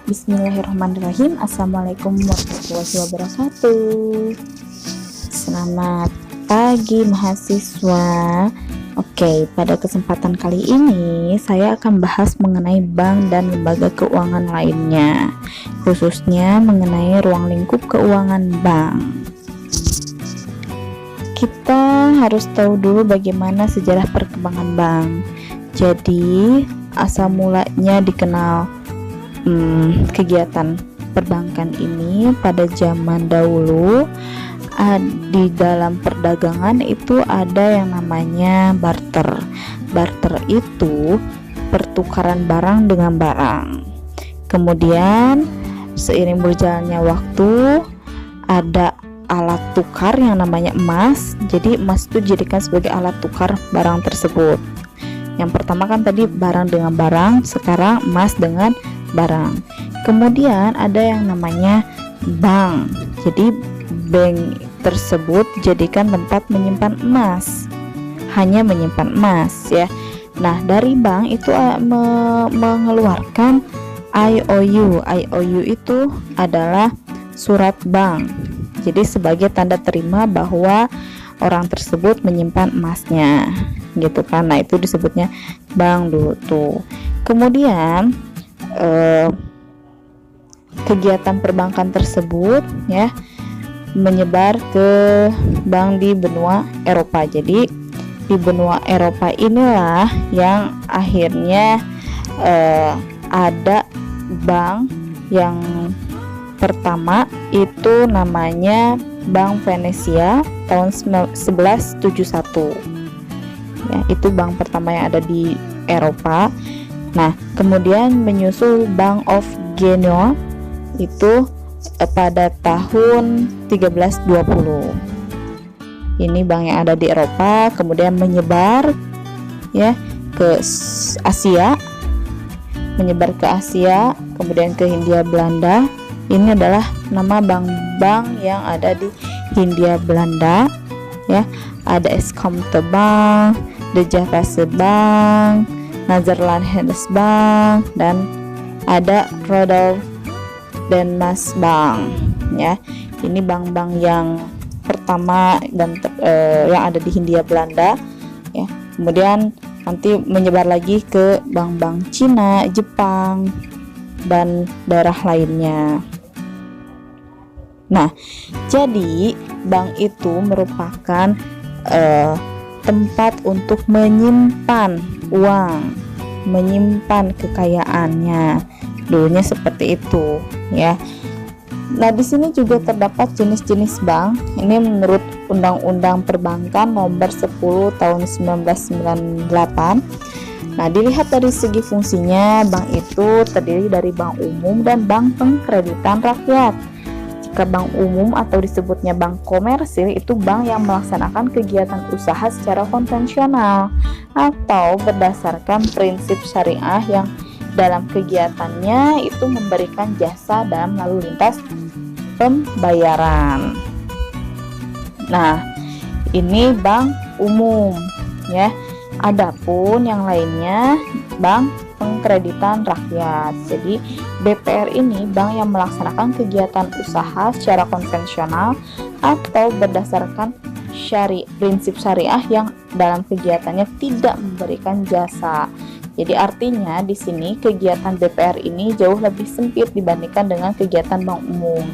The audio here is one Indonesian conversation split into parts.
Bismillahirrahmanirrahim. Assalamualaikum warahmatullahi wabarakatuh. Selamat pagi mahasiswa. Oke, pada kesempatan kali ini saya akan bahas mengenai bank dan lembaga keuangan lainnya, khususnya mengenai ruang lingkup keuangan bank. Kita harus tahu dulu bagaimana sejarah perkembangan bank. Jadi, asal mulanya dikenal kegiatan perbankan ini pada zaman dahulu, di dalam perdagangan itu ada yang namanya barter. Barter itu pertukaran barang dengan barang. Kemudian seiring berjalannya waktu, ada alat tukar yang namanya emas. Jadi emas itu dijadikan sebagai alat tukar barang tersebut. Yang pertama kan tadi barang dengan barang, sekarang emas dengan barang. Kemudian ada yang namanya bank. Jadi bank tersebut dijadikan tempat menyimpan emas, hanya menyimpan emas ya. Nah, dari bank itu mengeluarkan IOU. IOU itu adalah surat bank. Jadi sebagai tanda terima bahwa orang tersebut menyimpan emasnya, gitu kan. Nah, itu disebutnya bank dulu tuh. Kemudian kegiatan perbankan tersebut ya menyebar ke bank di benua Eropa. Jadi di benua Eropa inilah yang akhirnya ada bank yang pertama, itu namanya Bank Venesia tahun 1171 ya, itu bank pertama yang ada di Eropa. Nah, kemudian menyusul Bank of Genoa itu pada tahun 1320. Ini bank yang ada di Eropa, kemudian menyebar ya ke Asia, kemudian ke Hindia Belanda. Ini adalah nama bank-bank yang ada di Hindia Belanda ya. Ada Eskomte Bank, De Javase Bank, Netherlands Bank, dan ada Rodolph Denmas Bank ya. Ini bank-bank yang pertama dan yang ada di Hindia Belanda ya. Kemudian nanti menyebar lagi ke bank-bank Cina, Jepang, dan daerah lainnya. Nah, jadi bank itu merupakan tempat untuk menyimpan uang, menyimpan kekayaannya. Dulunya seperti itu, ya. Nah, di sini juga terdapat jenis-jenis bank. Ini menurut Undang-Undang Perbankan Nomor 10 Tahun 1998. Nah, dilihat dari segi fungsinya, bank itu terdiri dari bank umum dan bank pengkreditan rakyat. Jika bank umum atau disebutnya bank komersil, itu bank yang melaksanakan kegiatan usaha secara konvensional atau berdasarkan prinsip syariah yang dalam kegiatannya itu memberikan jasa dalam lalu lintas pembayaran. Nah, ini bank umum ya. Adapun yang lainnya bank pengkreditan rakyat. Jadi BPR ini bank yang melaksanakan kegiatan usaha secara konvensional atau berdasarkan prinsip syariah yang dalam kegiatannya tidak memberikan jasa. Jadi artinya di sini kegiatan BPR ini jauh lebih sempit dibandingkan dengan kegiatan bank umum.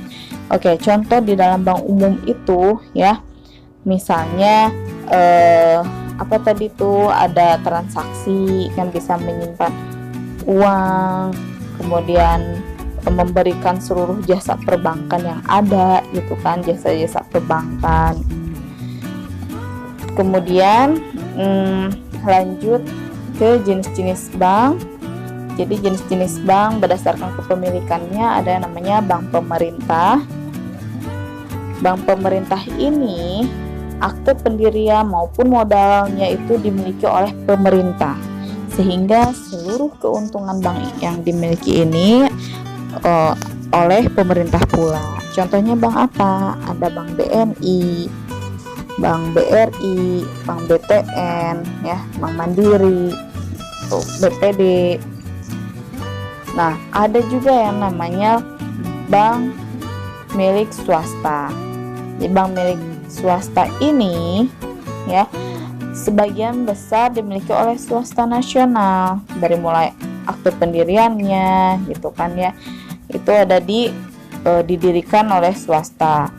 Oke, contoh di dalam bank umum itu ya, misalnya apa tadi tuh, ada transaksi kan, bisa menyimpan uang, kemudian memberikan seluruh jasa perbankan yang ada gitu kan, jasa-jasa perbankan. Kemudian lanjut ke jenis-jenis bank. Jadi jenis-jenis bank berdasarkan kepemilikannya ada yang namanya bank pemerintah. Bank pemerintah ini akte pendirian maupun modalnya itu dimiliki oleh pemerintah, sehingga seluruh keuntungan bank yang dimiliki ini oleh pemerintah pula. Contohnya bank apa? Ada bank BNI, bank BRI, bank BTN ya, bank Mandiri, BPD. Nah, ada juga yang namanya bank milik swasta. Di bank milik swasta ini ya, sebagian besar dimiliki oleh swasta nasional, dari mulai akte pendiriannya gitu kan ya, itu ada didirikan oleh swasta.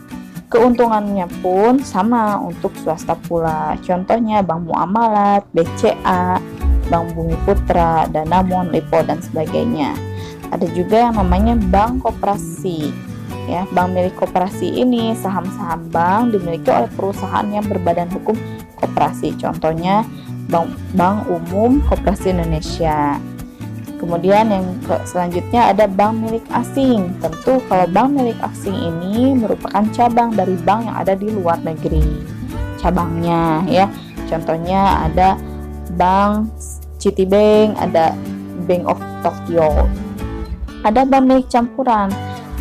Keuntungannya pun sama untuk swasta pula, contohnya Bank Muamalat, BCA, Bank Bumi Putra, Danamon, Lipo, dan sebagainya. Ada juga yang namanya bank koperasi. Ya, bank milik koperasi ini saham-saham bank dimiliki oleh perusahaan yang berbadan hukum koperasi. Contohnya Bank Umum Koperasi Indonesia. Kemudian yang selanjutnya ada bank milik asing. Tentu kalau bank milik asing ini merupakan cabang dari bank yang ada di luar negeri. Cabangnya ya. Contohnya ada Bank Citibank, ada Bank of Tokyo. Ada bank milik campuran.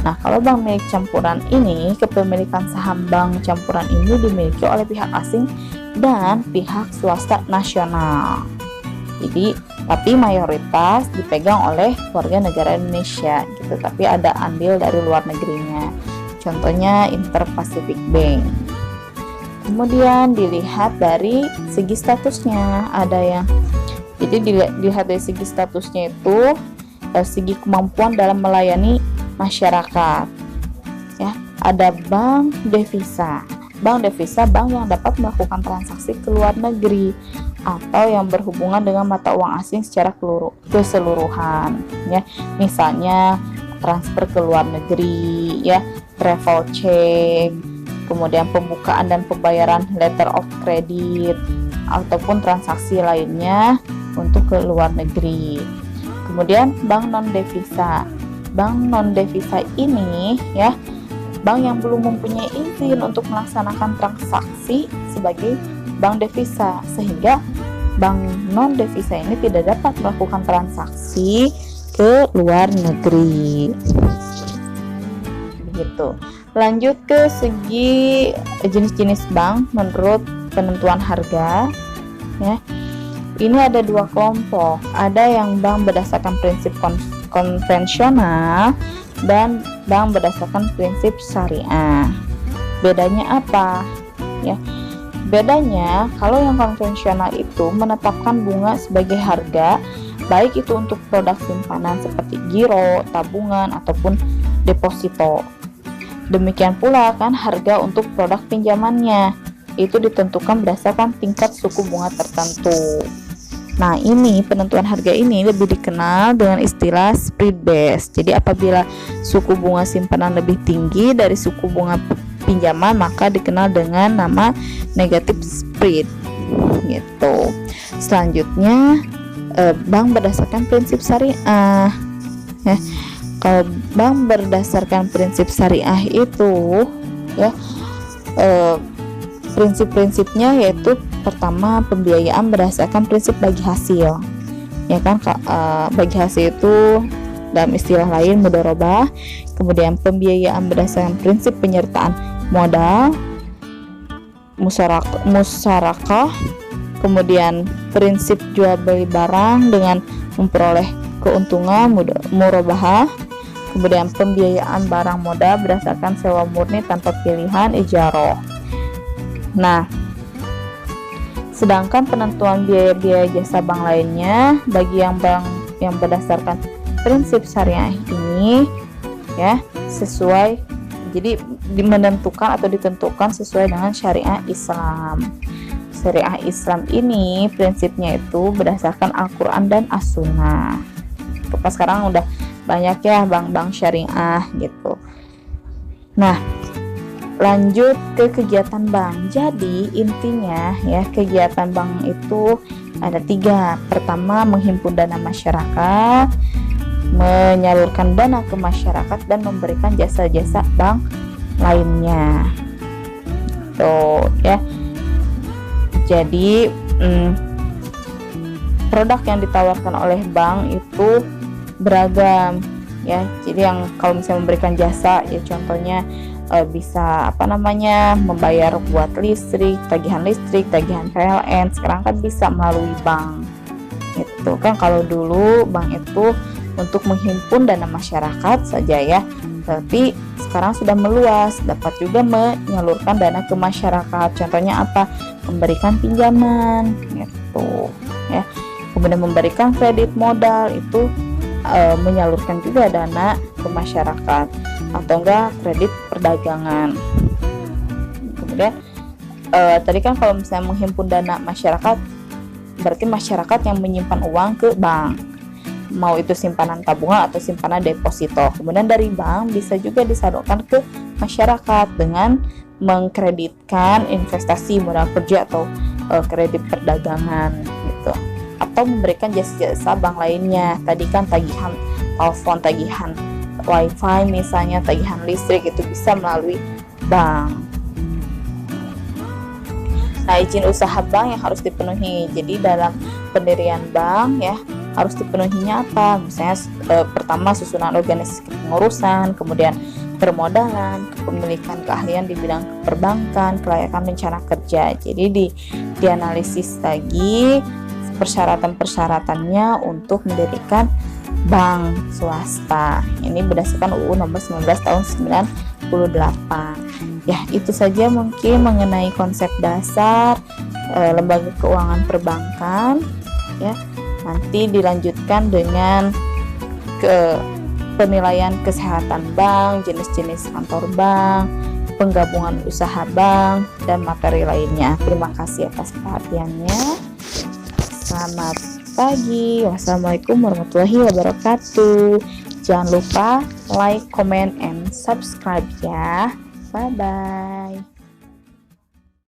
Nah, kalau bank milik campuran ini, kepemilikan saham bank campuran ini dimiliki oleh pihak asing dan pihak swasta nasional. Jadi, tapi mayoritas dipegang oleh warga negara Indonesia gitu, tapi ada andil dari luar negerinya. Contohnya Inter-Pacific Bank. Kemudian dilihat dari segi statusnya, dilihat dari segi statusnya itu segi kemampuan dalam melayani masyarakat. Ya, ada bank devisa. Bank devisa bank yang dapat melakukan transaksi ke luar negeri atau yang berhubungan dengan mata uang asing secara keseluruhan. Ya, misalnya transfer ke luar negeri, ya, travel check, kemudian pembukaan dan pembayaran letter of credit ataupun transaksi lainnya untuk ke luar negeri. Kemudian bank non devisa. Bank non devisa ini ya, bank yang belum mempunyai izin untuk melaksanakan transaksi sebagai bank devisa, sehingga bank non devisa ini tidak dapat melakukan transaksi ke luar negeri. Begitu. Lanjut ke segi jenis-jenis bank menurut penentuan harga ya. Ini ada dua kelompok. Ada yang bank berdasarkan prinsip konvensional dan bank berdasarkan prinsip syariah. Bedanya apa? Ya. Bedanya, kalau yang konvensional itu menetapkan bunga sebagai harga, baik itu untuk produk simpanan seperti giro, tabungan ataupun deposito. Demikian pula kan harga untuk produk pinjamannya itu ditentukan berdasarkan tingkat suku bunga tertentu. Nah, ini penentuan harga ini lebih dikenal dengan istilah spread base. Jadi apabila suku bunga simpanan lebih tinggi dari suku bunga pinjaman, maka dikenal dengan nama negative spread gitu. Selanjutnya bank berdasarkan prinsip syariah. Kalau bank berdasarkan prinsip syariah itu ya, prinsip-prinsipnya yaitu pertama, pembiayaan berdasarkan prinsip bagi hasil, ya kan, bagi hasil itu dalam istilah lain mudharabah. Kemudian pembiayaan berdasarkan prinsip penyertaan modal, musyarakah. Kemudian prinsip jual beli barang dengan memperoleh keuntungan, murabahah. Kemudian pembiayaan barang modal berdasarkan sewa murni tanpa pilihan, ijaroh. Nah, sedangkan penentuan biaya-biaya jasa bank lainnya bagi yang bank yang berdasarkan prinsip syariah ini ya, sesuai, jadi menentukan atau ditentukan sesuai dengan syariah Islam. Syariah Islam ini prinsipnya itu berdasarkan Al-Quran dan As-Sunnah. Pas sekarang udah banyak ya bank-bank syariah gitu. Nah, lanjut ke kegiatan bank. Jadi intinya ya, kegiatan bank itu ada 3. Pertama, menghimpun dana masyarakat, menyalurkan dana ke masyarakat, dan memberikan jasa-jasa bank lainnya. Tuh ya. Jadi produk yang ditawarkan oleh bank itu beragam ya. Jadi yang kalau misalnya memberikan jasa ya, contohnya bisa membayar buat listrik, tagihan PLN, sekarang kan bisa melalui bank. Itu kan kalau dulu bank itu untuk menghimpun dana masyarakat saja ya, tapi sekarang sudah meluas, dapat juga menyalurkan dana ke masyarakat. Contohnya apa? Memberikan pinjaman gitu ya. Kemudian memberikan kredit modal, itu menyalurkan juga dana ke masyarakat, atau enggak kredit perdagangan. Kemudian tadi kan kalau misalnya menghimpun dana masyarakat, berarti masyarakat yang menyimpan uang ke bank, mau itu simpanan tabungan atau simpanan deposito. Kemudian dari bank bisa juga disalurkan ke masyarakat dengan mengkreditkan investasi modal kerja atau kredit perdagangan gitu, atau memberikan jasa-jasa bank lainnya. Tadi kan tagihan telepon, tagihan wifi misalnya, tagihan listrik, itu bisa melalui bank. Nah, izin usaha bank yang harus dipenuhi. Jadi dalam pendirian bank ya harus dipenuhinya apa? Misalnya pertama susunan organisasi pengurusan, kemudian permodalan, kepemilikan keahlian di bidang perbankan, kelayakan rencana kerja. Jadi dianalisis lagi persyaratan-persyaratannya untuk mendirikan bank swasta. Ini berdasarkan UU nomor 19 tahun 98. Ya, itu saja mungkin mengenai konsep dasar lembaga keuangan perbankan ya. Nanti dilanjutkan dengan penilaian kesehatan bank, jenis-jenis kantor bank, penggabungan usaha bank, dan materi lainnya. Terima kasih atas perhatiannya. Selamat pagi. Wassalamualaikum warahmatullahi wabarakatuh. Jangan lupa like, comment, and subscribe ya. Bye-bye.